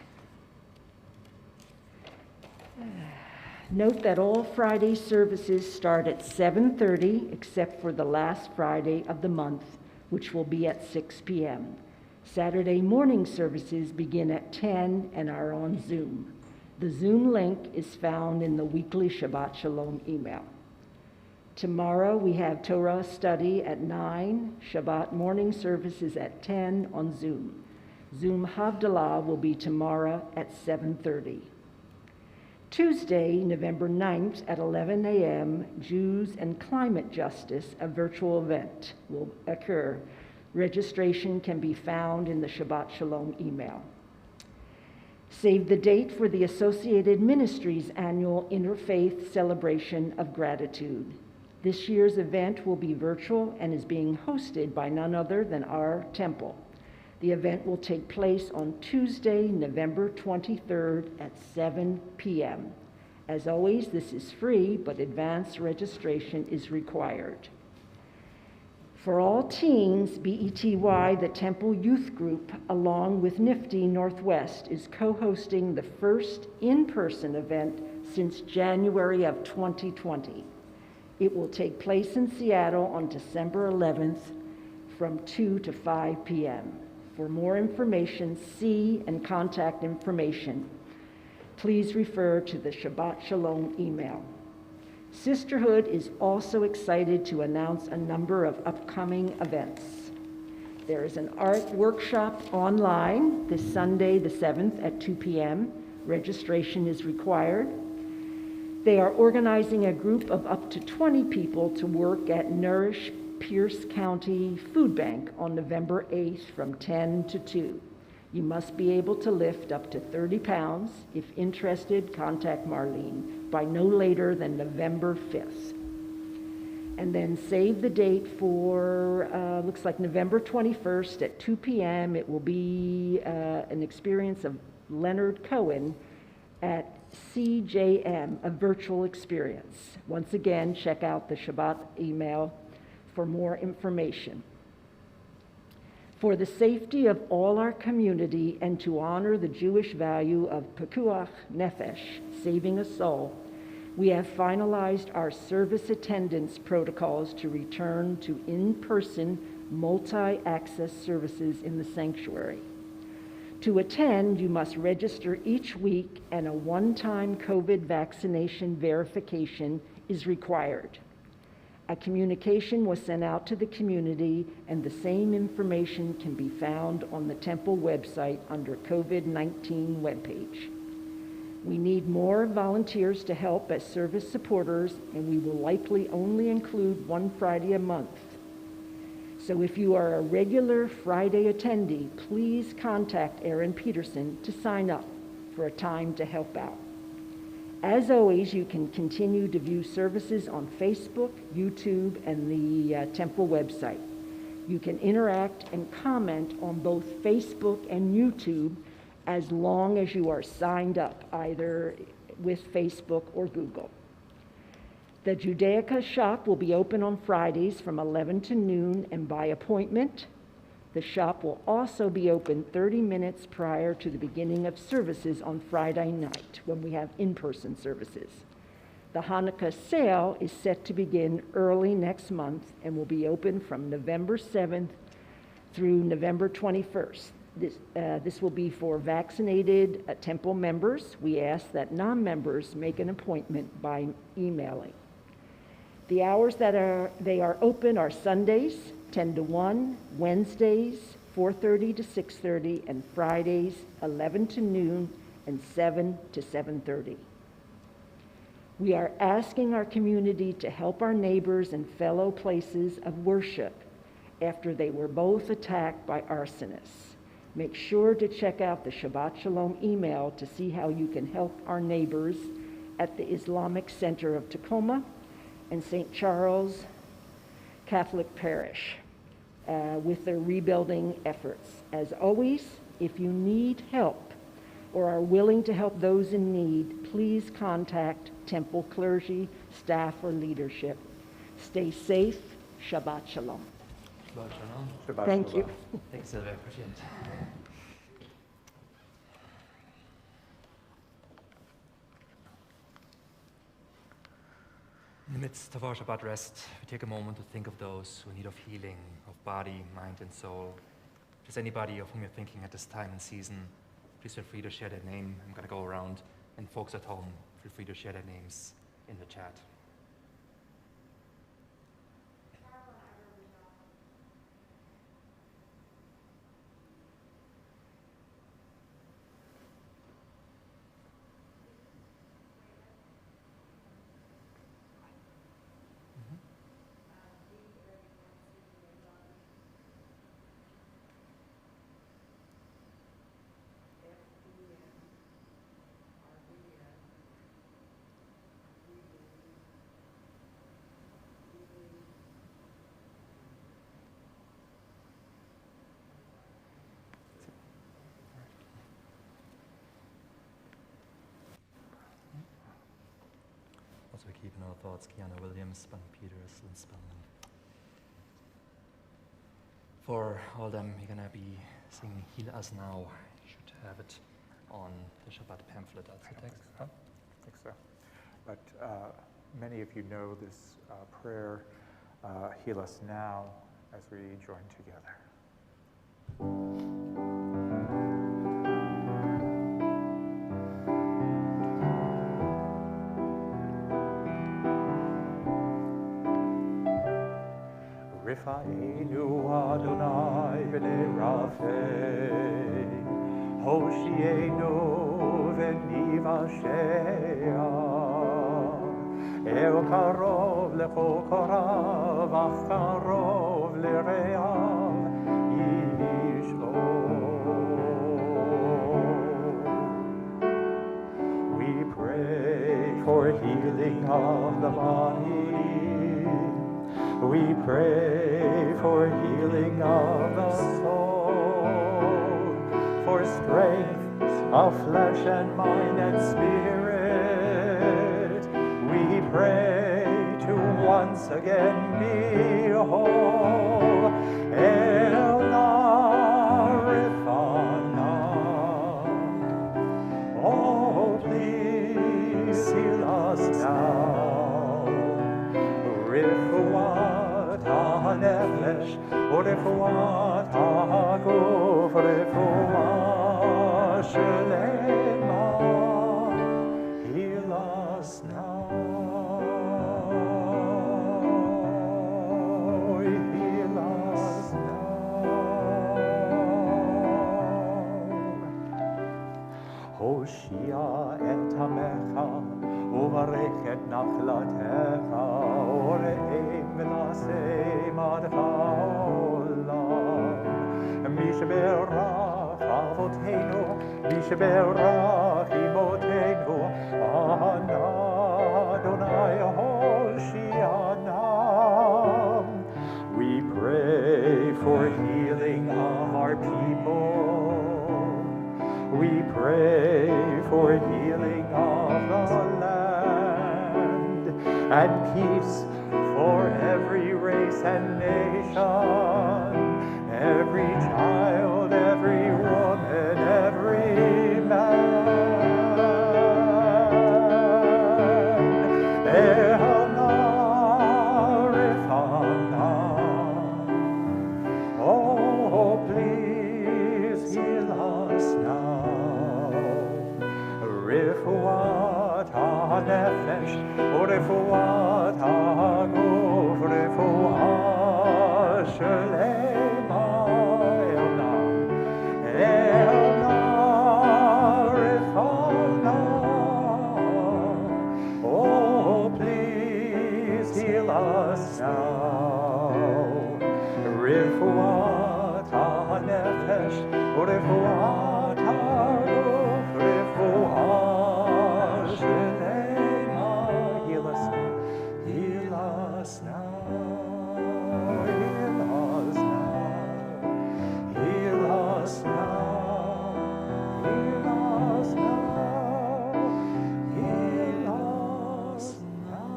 Note that all Friday services start at 7:30 except for the last Friday of the month, which will be at 6 p.m. Saturday morning services begin at 10 and are on Zoom. The Zoom link is found in the weekly Shabbat Shalom email. Tomorrow we have Torah study at 9, Shabbat morning services at 10 on Zoom. Zoom Havdalah will be tomorrow at 7:30. Tuesday, November 9th at 11 a.m., Jews and Climate Justice, a virtual event, will occur. Registration can be found in the Shabbat Shalom email. Save the date for the Associated Ministries annual Interfaith Celebration of Gratitude. This year's event will be virtual and is being hosted by none other than our temple. The event will take place on Tuesday, November 23rd at 7 p.m. As always, this is free, but advance registration is required. For all teens, BETY, the Temple Youth Group, along with Nifty Northwest, is co-hosting the first in-person event since January of 2020. It will take place in Seattle on December 11th from 2 to 5 p.m. For more information, see and contact information, please refer to the Shabbat Shalom email. Sisterhood is also excited to announce a number of upcoming events. There is an art workshop online this Sunday, the 7th at 2 p.m. Registration is required. They are organizing a group of up to 20 people to work at Nourish Pierce County Food Bank on November 8th from 10 to 2. You must be able to lift up to 30 pounds. If interested, contact Marlene by no later than November 5th. And then save the date for, looks like November 21st at 2 p.m. It will be an experience of Leonard Cohen at CJM, a virtual experience. Once again, check out the Shabbat email for more information. For the safety of all our community and to honor the Jewish value of pekuach nefesh, saving a soul, we have finalized our service attendance protocols to return to in-person multi-access services in the sanctuary. To attend, you must register each week, and a one-time COVID vaccination verification is required. A communication was sent out to the community, and the same information can be found on the temple website under COVID-19 webpage. We need more volunteers to help as service supporters, and we will likely only include one Friday a month. So if you are a regular Friday attendee, please contact Aaron Peterson to sign up for a time to help out. As always, you can continue to view services on Facebook, YouTube, and the temple website. You can interact and comment on both Facebook and YouTube as long as you are signed up, either with Facebook or Google. The Judaica shop will be open on Fridays from 11 to noon and by appointment. The shop will also be open 30 minutes prior to the beginning of services on Friday night when we have in-person services. The Hanukkah sale is set to begin early next month and will be open from November 7th through November 21st. This will be for vaccinated temple members. We ask that non-members make an appointment by emailing. The hours that they are open are Sundays, 10 to 1, Wednesdays, 4:30 to 6:30, and Fridays, 11 to noon and 7 to 7:30. We are asking our community to help our neighbors and fellow places of worship after they were both attacked by arsonists. Make sure to check out the Shabbat Shalom email to see how you can help our neighbors at the Islamic Center of Tacoma and St. Charles Catholic Parish with their rebuilding efforts. As always, if you need help or are willing to help those in need, please contact temple clergy, staff, or leadership. Stay safe. Shabbat Shalom. Shabbat Shalom. Shabbat Thank Shalom. you. Thanks, Sylvia. Appreciate it. In the midst of our Shabbat rest, we take a moment to think of those who are in need of healing, of body, mind, and soul. If there's anybody of whom you're thinking at this time and season, please feel free to share their name. I'm going to go around, and folks at home, feel free to share their names in the chat. keep in our thoughts Kiana Williams, Bunny Peters, Lynn Spellman. For all them, we're going to be singing Heal Us Now. You should have it on the Shabbat pamphlet. That's the text. I think so. But many of you know this prayer, Heal Us Now, as we join together. Rifa'enu Adonai v'nei rafei, Hoshienu v'nivashea, El karov lecho korav, ach karov lereav, yish'o. We pray for healing of the body. We pray for healing of the soul, for strength of flesh and mind and spirit. We pray to once again be whole. El Narifana. Oh, please heal us now. Refuat ha-nefesh, u'refuat ha-guf, refuat shelema, heal us now, heal us now. Hoshia et hamecha, uvarech et nachlatecha, oreim v'nasei madcha olam. Misheberach avotenu, misheberach imotenu, ana Adonai Hoshiana. We pray for healing of our people. We pray for healing of the land and peace for every race and nation, every child, every woman, every man. El Narifana. Oh, please heal us now. Refuat ha-nefesh, u'refuat ha-guf, refuat shelema. El Narifana. Oh, please heal us now. Refuat ha-nefesh, u'refuat ha-guf, refuat shelema. Heal us now. Heal us now. Heal us now. Heal us now. Heal us now. Heal us now.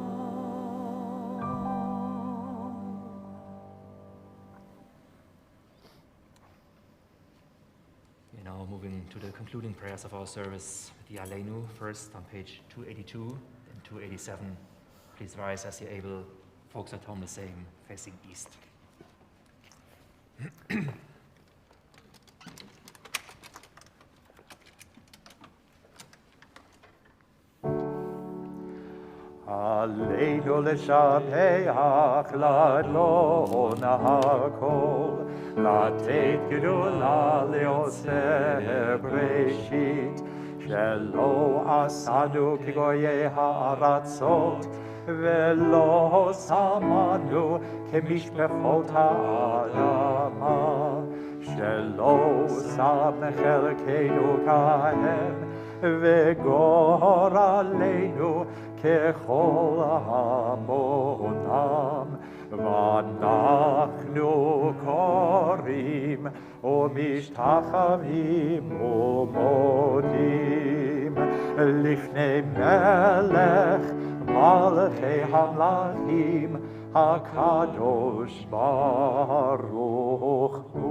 We're now moving to the concluding prayers of our service, the Aleinu, first on page 282 and 287. Please rise as you're able. Folks at home the same, facing east. Aleinu l'shapeach l'adon ha'kol, לתת גדולה ליוצר בראשית, שלא עשנו כגויי הארצות, ולא שמנו כמשפחות האדמה, שלא שם חלקנו כהם, וגורלנו ככל המונם. ואנחנו קוראים ומשתחווים ומודים לפני מלך Malachei Hamlachim HaKadosh Baruch Hu.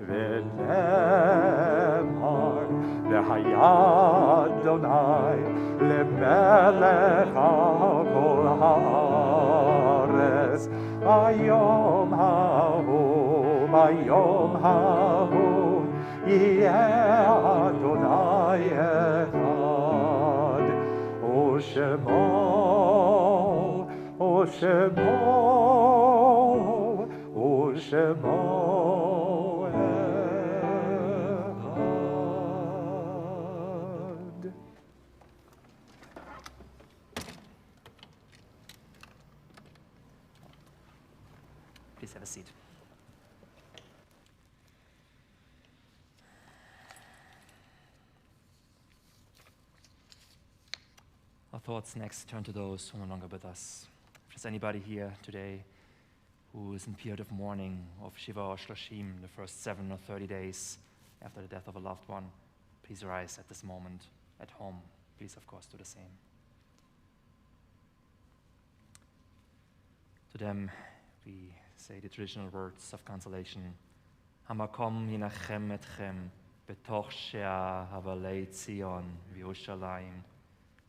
V'nemar v'haya Adonai lemelech hakol haaretz bayom hahu yeh Adonai echad Oshemo echad. Please have a seat. Our thoughts next turn to those who are no longer with us. If there's anybody here today who is in period of mourning, of Shiva or Shloshim, the first 7 or 30 days after the death of a loved one, please rise at this moment at home. Please, of course, do the same. To them, we say the traditional words of consolation. Hamakom yinachem etchem betoch she'ah havalei Tzion v'Yerushalayim.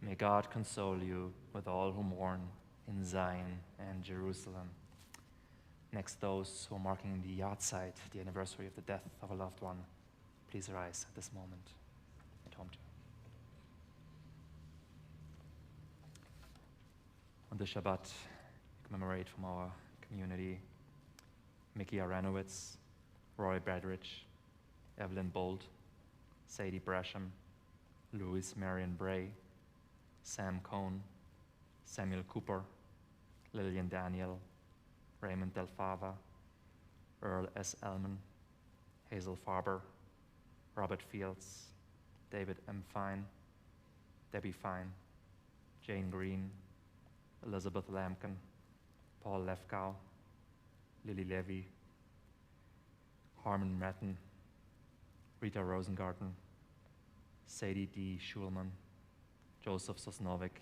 May God console you with all who mourn in Zion and Jerusalem. Next, those who are marking the yahrzeit, the anniversary of the death of a loved one, please rise at this moment at home too. On this Shabbat, we commemorate from our community Mickey Aranowitz, Roy Bradridge, Evelyn Bolt, Sadie Brasham, Louis Marion Bray, Sam Cohn, Samuel Cooper, Lillian Daniel, Raymond Del Fava, Earl S. Elman, Hazel Farber, Robert Fields, David M. Fine, Debbie Fine, Jane Green, Elizabeth Lampkin, Paul Lefkow, Lily Levy, Harmon Metten, Rita Rosengarten, Sadie D. Schulman, Joseph Sosnovic,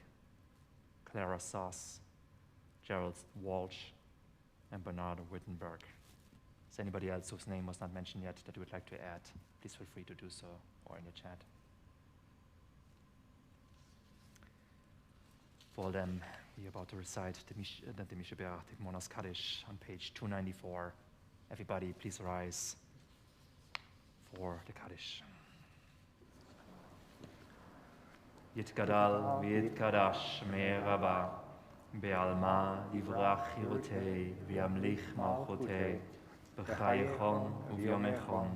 Clara Sauce, Gerald Walsh, and Bernardo Wittenberg. Is there anybody else whose name was not mentioned yet that you would like to add? Please feel free to do so or in the chat. For all them, we are about to recite the Mishnah Berach, the Monas Kaddish on page 294. Everybody, please rise for the Kaddish. Yitgadal v'yitkadash me rabba be'alma livrach hirotei v'yamlich malchotei b'chayechon u'vyomechon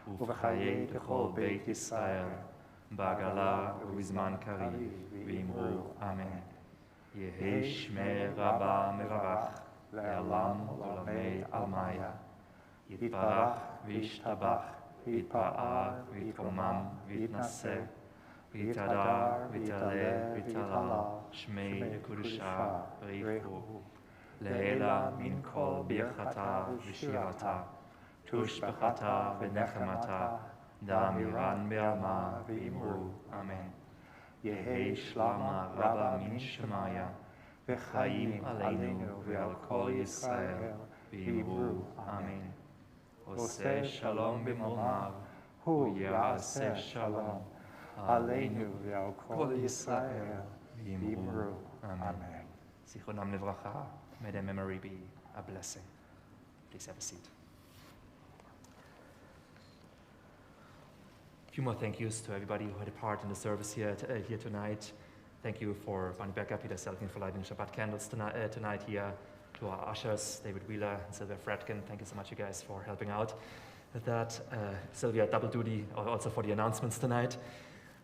u'v'chayei t'chol beit Yisrael b'agala u'bizman kariv v'imru Amen. Yehi shme rabba mevarach le'alam olamei almaya yitbarach v'yishtabach v'yitpa'ar v'yitromam v'yitnaseh Vitadar, Vitale, Vitala, Shmei, Kudusha, Richu, Leela, Min Kol, Birchata, Vishirata, Tush Bechata, Venechemata, Damiran Be'alma, V'imru, Amen. Yehi Shlama, Rabba Min Shemaya, V'chaim Aleinu, V'al Kol Yisrael, V'imru, Amen. Oseh Shalom B'molmav, Hu Ya'aseh Shalom, Aleinu v'al kol Yisrael v'imru. Amen. Zichronam livracha. May their memory be a blessing. Please have a seat. A few more thank yous to everybody who had a part in the service here tonight. Thank you for Barney Becker, Peter Selkin for lighting Shabbat candles tonight here. To our ushers, David Wheeler and Sylvia Fredkin. Thank you so much, you guys, for helping out with that. Sylvia, double duty also for the announcements tonight.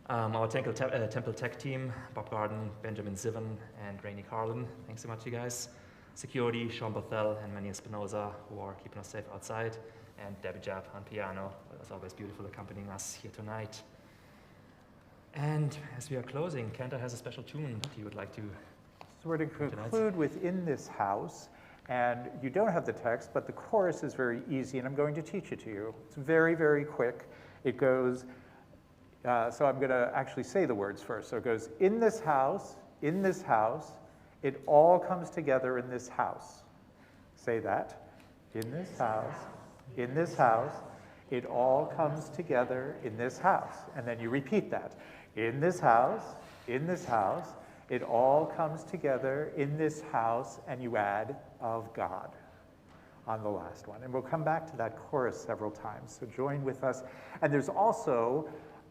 Our Temple Tech team, Bob Garden, Benjamin Zivan, and Rainey Carlin. Thanks so much, you guys. Security, Sean Bothell and Manny Espinoza, who are keeping us safe outside. And Debbie Japp on piano, as always beautiful, accompanying us here tonight. And as we are closing, Kenta has a special tune that he would like to. So we're to conclude within this house. And you don't have the text, but the chorus is very easy, and I'm going to teach it to you. It's very, very quick. It goes... so I'm going to actually say the words first. So it goes, in this house, in this house. It all comes together in this house. Say that. In this house, in this house, it all comes together in this house. And then you repeat that. In this house, it all comes together in this house, and you add of God on the last one. And we'll come back to that chorus several times, so join with us. And there's also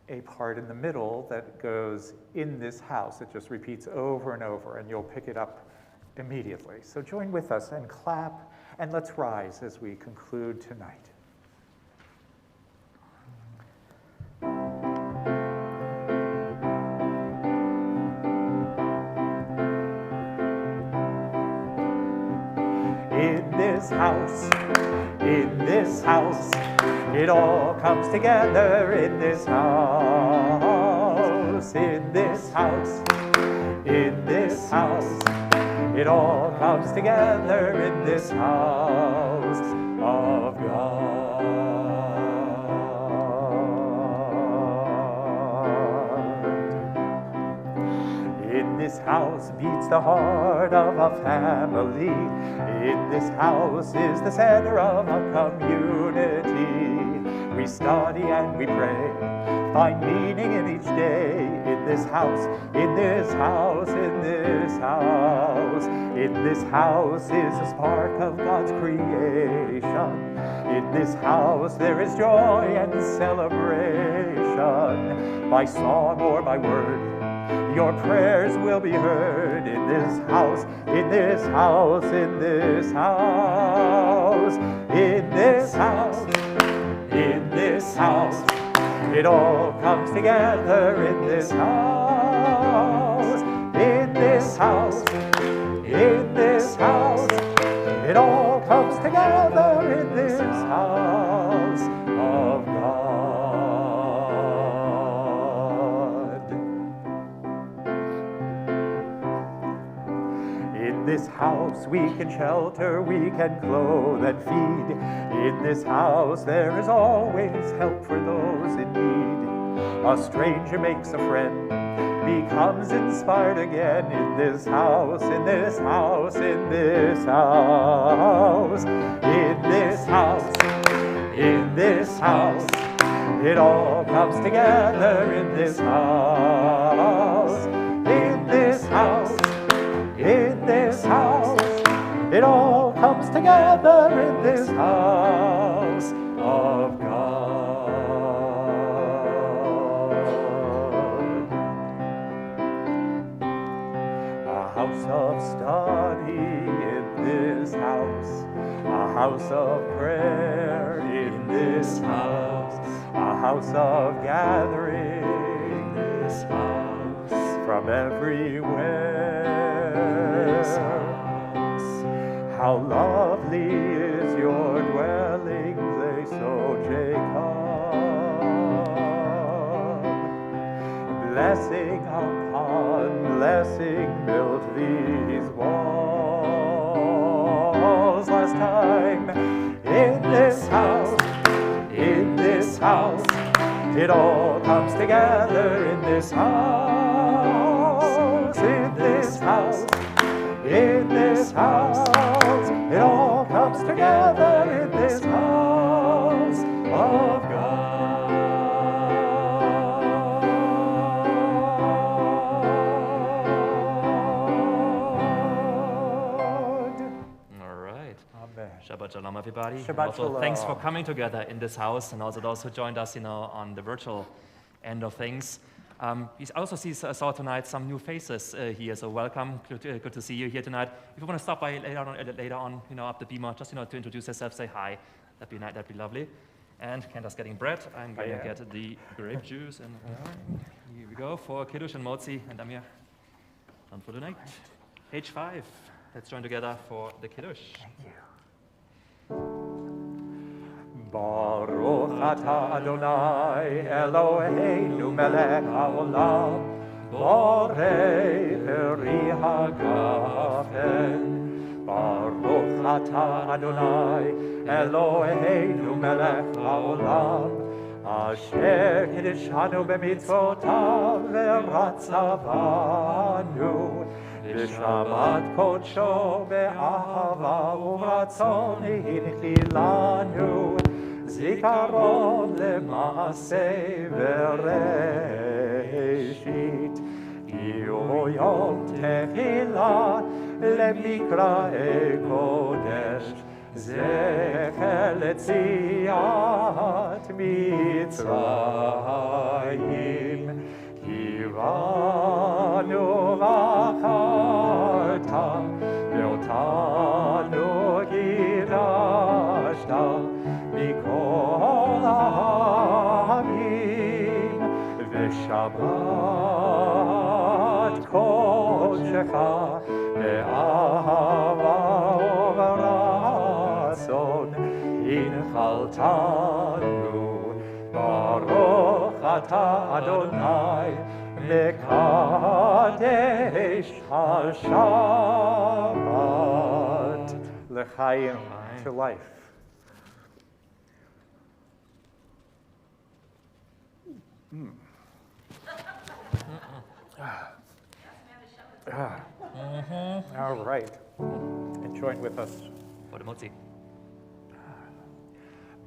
a part in the middle that goes in this house. It just repeats over and over, and you'll pick it up immediately. So join with us and clap, and let's rise as we conclude tonight. In this house, it all comes together in this house. In this house, it all comes together in this house of God. In this house beats the heart of a family. In this house is the center of a community. We study and we pray, find meaning in each day. In this house, in this house, in this house. In this house is the spark of God's creation. In this house there is joy and celebration. By song or by word, your prayers will be heard. In this house, in this house, in this house. In this house, in this house, it all comes together in this house. In this house, in this house, it all comes together in this house of God. In this house we can shelter, we can clothe and feed. In this house there is always help for those in need. A stranger makes a friend, becomes inspired again. In this house, in this house, in this house. In this house, in this house, it all comes together in this house. In this house, in this house, it all comes together in this house of God. A house of study in this house, a house of prayer in this house, a house of gathering in this house, from everywhere. How lovely is your dwelling place, O Jacob. Blessing upon blessing built these walls. Last time in this house, it all comes together in this house. In this house, in this house, it all comes together in this house of God. All right. Amen. Shabbat Shalom, everybody. Shabbat Also, Shalom. thanks for coming together in this house, and also those who joined us, on the virtual end of things. We also saw tonight some new faces here, so welcome. Good to see you here tonight. If you want to stop by later on, up the beamer, just to introduce yourself, say hi. That'd be lovely. And Kenda's getting bread. I'm going to get the grape juice, and here we go for Kiddush and Motzi, and I'm here done for the night. Page 5. Let's join together for the Kiddush. Thank you. Baruch atah Adonai Eloheinu melech haolam borei peri hagafen. Baruch atah Adonai Eloheinu melech haolam אשר קידשנו במצוותיו ורצה בנו, בשבת קודשו באהבה וברצון הנחילנו, זיכרון למעשה בראשית. יהיו יום תחילה למקראי קודש, זכר ליציאת מצרים. קיוונו בחרת ואותנו קידשת מכל העמים, ושבת קודשך באהבה וברצון הנחלתנו. ברוך אתה אדוני מקדש השבת. לחיים, to life. All right. And join with us. For the Motzi.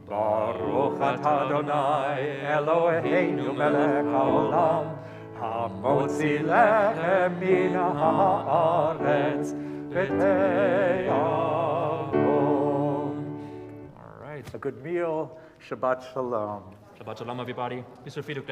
Baruch atah Adonai Eloheinu melech haolam, hamotzi lechem min haaretz v'te'aron. All right. A good meal. Shabbat shalom. Shabbat shalom, everybody. Bis zur Friedung.